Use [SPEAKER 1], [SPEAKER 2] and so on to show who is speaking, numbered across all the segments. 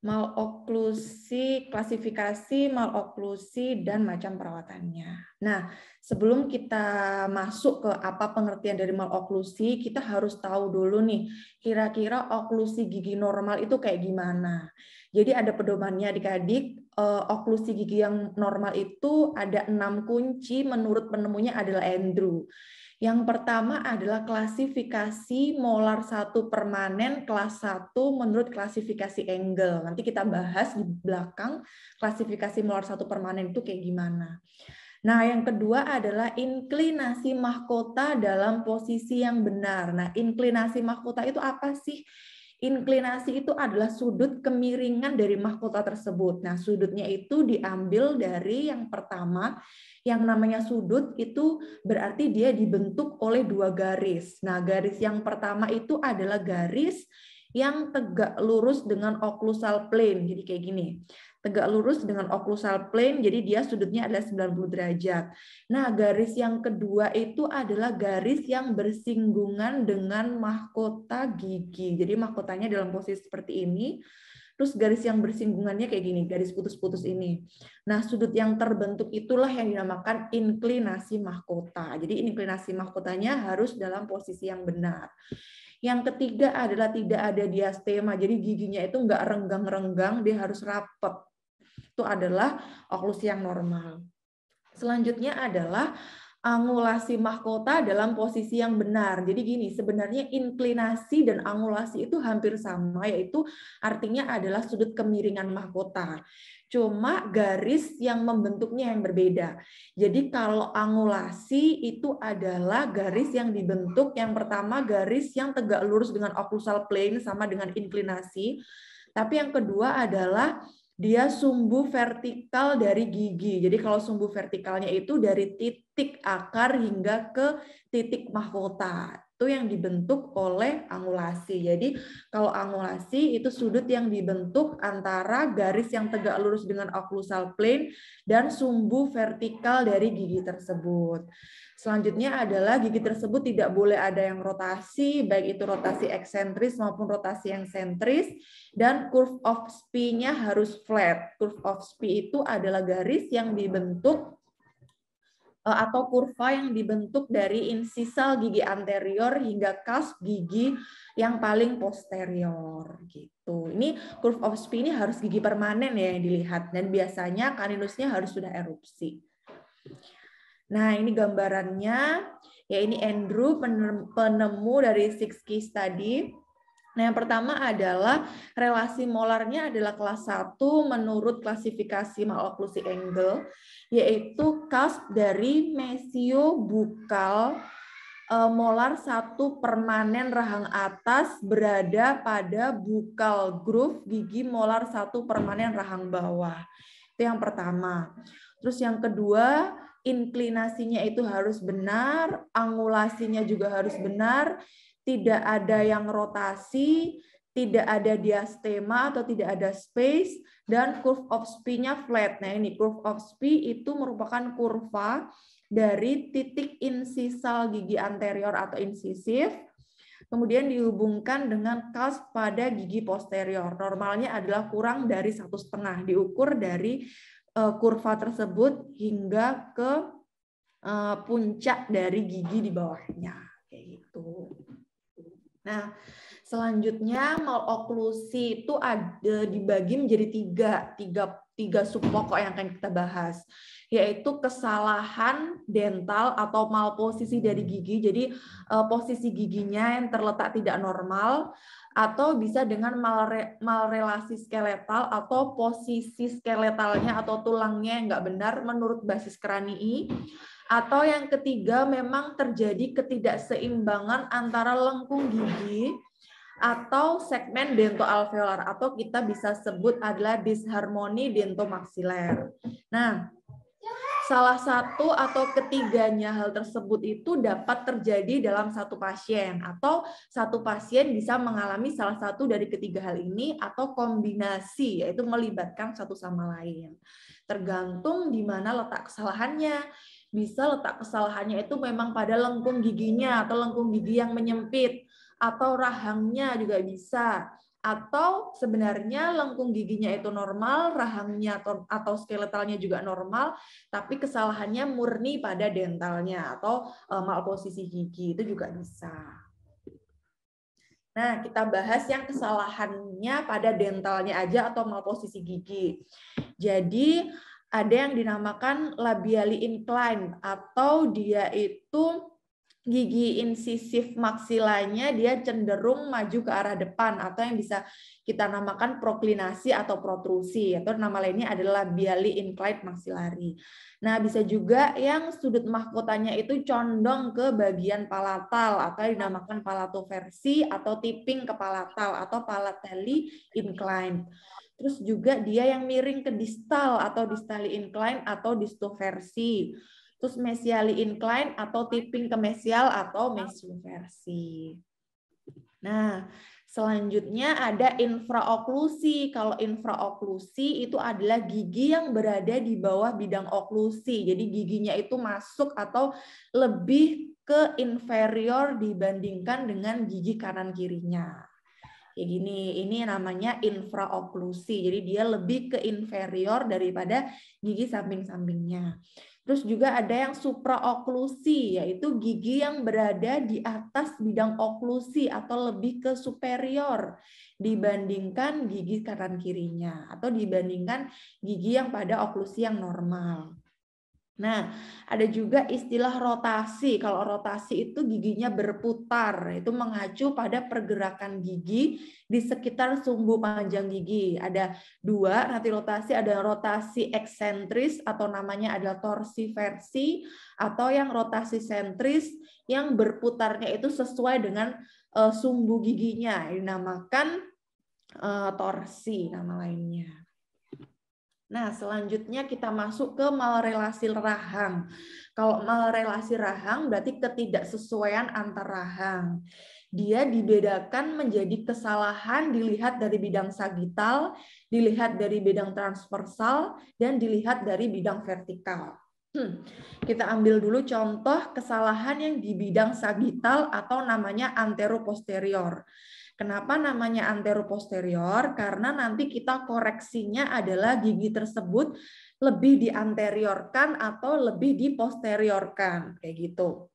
[SPEAKER 1] Maloklusi, klasifikasi, maloklusi, dan macam perawatannya. Nah, sebelum kita masuk ke apa pengertian dari maloklusi, kita harus tahu dulu nih, kira-kira oklusi gigi normal itu kayak gimana. Jadi ada pedomannya adik-adik, oklusi gigi yang normal itu ada 6 kunci menurut penemunya adalah Andrew. Yang pertama adalah klasifikasi molar 1 permanen kelas 1 menurut klasifikasi Engel. Nanti kita bahas di belakang klasifikasi molar 1 permanen itu kayak gimana. Nah, yang kedua adalah inklinasi mahkota dalam posisi yang benar. Nah, inklinasi mahkota itu apa sih? Inklinasi itu adalah sudut kemiringan dari mahkota tersebut. Nah, sudutnya itu diambil dari yang pertama, yang namanya sudut itu berarti dia dibentuk oleh 2 garis. Nah, garis yang pertama itu adalah garis yang tegak lurus dengan occlusal plane. Jadi kayak gini. Tegak lurus dengan occlusal plane, jadi dia sudutnya adalah 90 derajat. Nah, garis yang kedua itu adalah garis yang bersinggungan dengan mahkota gigi. Jadi mahkotanya dalam posisi seperti ini, terus garis yang bersinggungannya kayak gini, garis putus-putus ini. Nah, sudut yang terbentuk itulah yang dinamakan inklinasi mahkota. Jadi inklinasi mahkotanya harus dalam posisi yang benar. Yang ketiga adalah tidak ada diastema, jadi giginya itu nggak renggang-renggang, dia harus rapat. Itu adalah oklusi yang normal. Selanjutnya adalah angulasi mahkota dalam posisi yang benar. Jadi gini, sebenarnya inklinasi dan angulasi itu hampir sama, yaitu artinya adalah sudut kemiringan mahkota. Cuma garis yang membentuknya yang berbeda. Jadi kalau angulasi itu adalah garis yang dibentuk, yang pertama garis yang tegak lurus dengan occlusal plane sama dengan inklinasi. Tapi yang kedua adalah dia sumbu vertikal dari gigi. Jadi kalau sumbu vertikalnya itu dari titik akar hingga ke titik mahkota. Itu yang dibentuk oleh angulasi. Jadi kalau angulasi itu sudut yang dibentuk antara garis yang tegak lurus dengan occlusal plane dan sumbu vertikal dari gigi tersebut. Selanjutnya adalah gigi tersebut tidak boleh ada yang rotasi, baik itu rotasi eksentris maupun rotasi yang sentris, dan curve of Spi-nya harus flat. Curve of Spi itu adalah garis yang dibentuk atau kurva yang dibentuk dari insisal gigi anterior hingga cusp gigi yang paling posterior gitu. Ini curve of Spi ini harus gigi permanen ya yang dilihat, dan biasanya caninusnya harus sudah erupsi. Nah, ini gambarannya. Ya, ini Andrew, penemu dari 6 case study. Nah, yang pertama adalah relasi molarnya adalah kelas 1 menurut klasifikasi maloklusi Engel, yaitu cusp dari mesiobukal molar 1 permanen rahang atas berada pada bukal groove gigi molar 1 permanen rahang bawah. Itu yang pertama. Terus yang kedua, inklinasinya itu harus benar, angulasinya juga harus benar, tidak ada yang rotasi, tidak ada diastema atau tidak ada space, dan curve of Spi-nya flat. Nah, ini curve of Spi itu merupakan kurva dari titik insisal gigi anterior atau insisif, kemudian dihubungkan dengan cusp pada gigi posterior. Normalnya adalah kurang dari 1,5, diukur dari kurva tersebut hingga ke puncak dari gigi di bawahnya, kayak gitu. Nah, selanjutnya maloklusi itu ada dibagi menjadi tiga subpokok yang akan kita bahas, yaitu kesalahan dental atau malposisi dari gigi. Jadi posisi giginya yang terletak tidak normal, atau bisa dengan malrelasi skeletal atau posisi skeletalnya atau tulangnya yang nggak benar menurut basis kranii. Atau yang ketiga memang terjadi ketidakseimbangan antara lengkung gigi atau segmen dentoalveolar, atau kita bisa sebut adalah disharmoni dentomaksiler. Nah, salah satu atau ketiganya hal tersebut itu dapat terjadi dalam satu pasien, atau satu pasien bisa mengalami salah satu dari ketiga hal ini atau kombinasi, yaitu melibatkan satu sama lain. Tergantung di mana letak kesalahannya. Bisa letak kesalahannya itu memang pada lengkung giginya atau lengkung gigi yang menyempit, atau rahangnya juga bisa, Atau sebenarnya lengkung giginya itu normal, rahangnya atau skeletalnya juga normal, tapi kesalahannya murni pada dentalnya atau malposisi gigi, itu juga bisa. Nah, kita bahas yang kesalahannya pada dentalnya aja atau malposisi gigi. Jadi, ada yang dinamakan labially incline atau dia itu gigi insisif maksilanya dia cenderung maju ke arah depan atau yang bisa kita namakan proklinasi atau protrusi atau nama lainnya adalah labially inclined maxillary. Nah, bisa juga yang sudut mahkotanya itu condong ke bagian palatal atau dinamakan palatoversi atau tipping ke palatal atau palatally inclined. Terus juga dia yang miring ke distal atau distally inclined atau distoversi. Terus mesially incline atau tipping ke mesial atau mesioversi. Nah, selanjutnya ada infraoklusi. Kalau infraoklusi itu adalah gigi yang berada di bawah bidang oklusi. Jadi giginya itu masuk atau lebih ke inferior dibandingkan dengan gigi kanan kirinya. Kayak gini, ini namanya infraoklusi. Jadi dia lebih ke inferior daripada gigi samping-sampingnya. Terus juga ada yang supraoklusi, yaitu gigi yang berada di atas bidang oklusi atau lebih ke superior dibandingkan gigi kanan kirinya atau dibandingkan gigi yang pada oklusi yang normal. Nah, ada juga istilah rotasi. Kalau rotasi itu giginya berputar, itu mengacu pada pergerakan gigi di sekitar sumbu panjang gigi. Ada dua, nanti rotasi ada rotasi eksentris atau namanya adalah torsiversi, atau yang rotasi sentris yang berputarnya itu sesuai dengan sumbu giginya, dinamakan torsi nama lainnya. Nah, selanjutnya kita masuk ke malrelasi rahang. Kalau malrelasi rahang berarti ketidaksesuaian antar rahang. Dia dibedakan menjadi kesalahan dilihat dari bidang sagital, dilihat dari bidang transversal, dan dilihat dari bidang vertikal. Kita ambil dulu contoh kesalahan yang di bidang sagital atau namanya anteroposterior. Kenapa namanya anteroposterior? Karena nanti kita koreksinya adalah gigi tersebut lebih dianteriorkan atau lebih diposteriorkan, kayak gitu.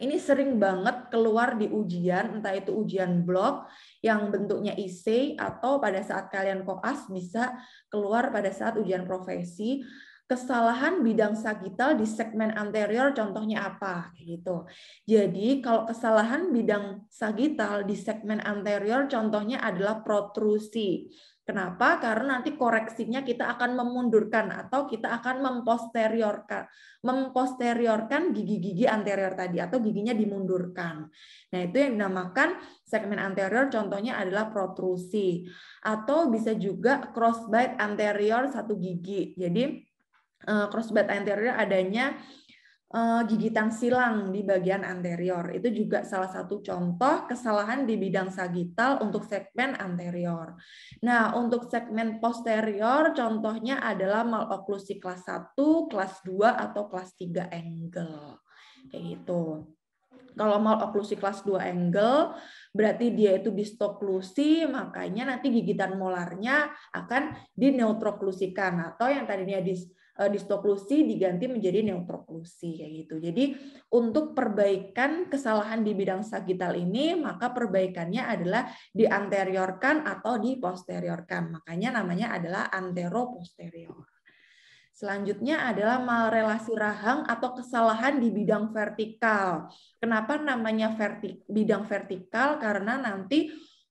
[SPEAKER 1] Ini sering banget keluar di ujian, entah itu ujian blok yang bentuknya IC atau pada saat kalian koas bisa keluar pada saat ujian profesi. Kesalahan bidang sagital di segmen anterior contohnya apa gitu. Jadi kalau kesalahan bidang sagital di segmen anterior contohnya adalah protrusi. Kenapa? Karena nanti koreksinya kita akan memundurkan atau kita akan memposteriorkan gigi-gigi anterior tadi atau giginya dimundurkan. Nah, itu yang dinamakan segmen anterior contohnya adalah protrusi atau bisa juga crossbite anterior satu gigi. Jadi crossbite anterior adanya gigitan silang di bagian anterior. Itu juga salah satu contoh kesalahan di bidang sagital untuk segmen anterior. Nah, untuk segmen posterior contohnya adalah maloklusi kelas 1, kelas 2, atau kelas 3 angle. Kayak gitu. Kalau maloklusi kelas 2 angle, berarti dia itu distoklusi, makanya nanti gigitan molarnya akan dineutroklusikan atau yang tadinya distoklusi diganti menjadi neutroklusi kayak gitu. Jadi untuk perbaikan kesalahan di bidang sagital ini, maka perbaikannya adalah dianteriorkan atau diposteriorkan. Makanya namanya adalah anteroposterior. Selanjutnya adalah malrelasi rahang atau kesalahan di bidang vertikal. Kenapa namanya bidang vertikal? Karena nanti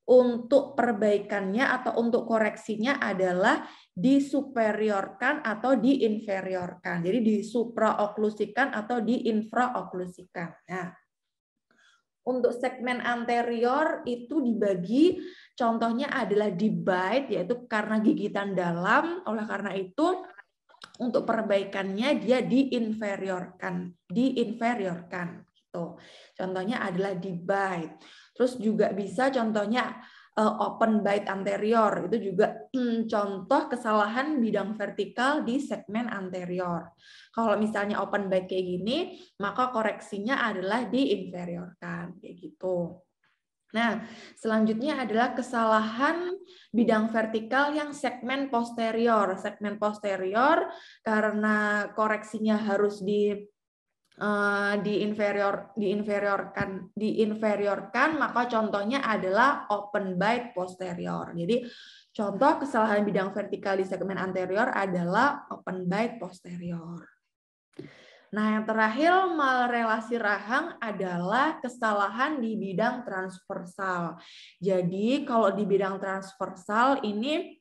[SPEAKER 1] untuk perbaikannya atau untuk koreksinya adalah disuperiorkan atau diinferiorkan. Jadi disupraoklusikan atau diinfraoklusikan. Nah, untuk segmen anterior itu dibagi, contohnya adalah dibite, yaitu karena gigitan dalam. Oleh karena itu, untuk perbaikannya dia diinferiorkan gitu. Contohnya adalah dibite. Terus juga bisa contohnya open bite anterior, itu juga contoh kesalahan bidang vertikal di segmen anterior. Kalau misalnya open bite kayak gini, maka koreksinya adalah diinferiorkan kayak gitu. Nah, selanjutnya adalah kesalahan bidang vertikal yang segmen posterior. Segmen posterior karena koreksinya harus diinferiorkan, maka contohnya adalah open bite posterior. Jadi contoh kesalahan bidang vertikal di segmen anterior adalah open bite posterior. Nah, yang terakhir mal relasi rahang adalah kesalahan di bidang transversal. Jadi, kalau di bidang transversal ini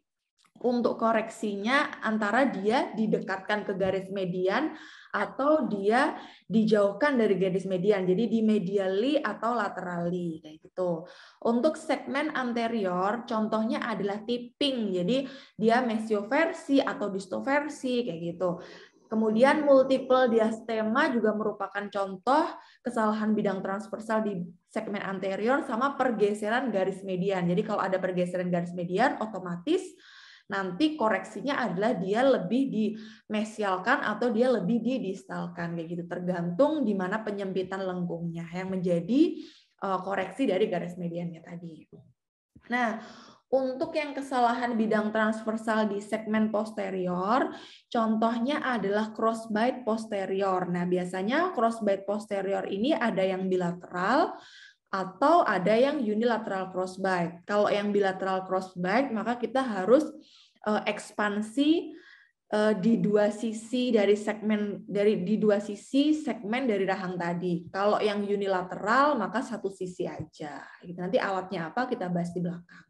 [SPEAKER 1] untuk koreksinya antara dia didekatkan ke garis median atau dia dijauhkan dari garis median. Jadi di medially atau laterally kayak gitu. Untuk segmen anterior contohnya adalah tipping. Jadi dia mesioversi atau distoversi kayak gitu. Kemudian multiple diastema juga merupakan contoh kesalahan bidang transversal di segmen anterior sama pergeseran garis median. Jadi kalau ada pergeseran garis median, otomatis nanti koreksinya adalah dia lebih dimesialkan atau dia lebih didistalkan kayak gitu. Tergantung di mana penyempitan lengkungnya yang menjadi koreksi dari garis mediannya tadi. Nah, untuk yang kesalahan bidang transversal di segmen posterior, contohnya adalah crossbite posterior. Nah, biasanya crossbite posterior ini ada yang bilateral atau ada yang unilateral crossbite. Kalau yang bilateral crossbite, maka kita harus ekspansi di dua sisi dari segmen dari rahang tadi. Kalau yang unilateral, maka satu sisi aja. Nanti alatnya apa kita bahas di belakang.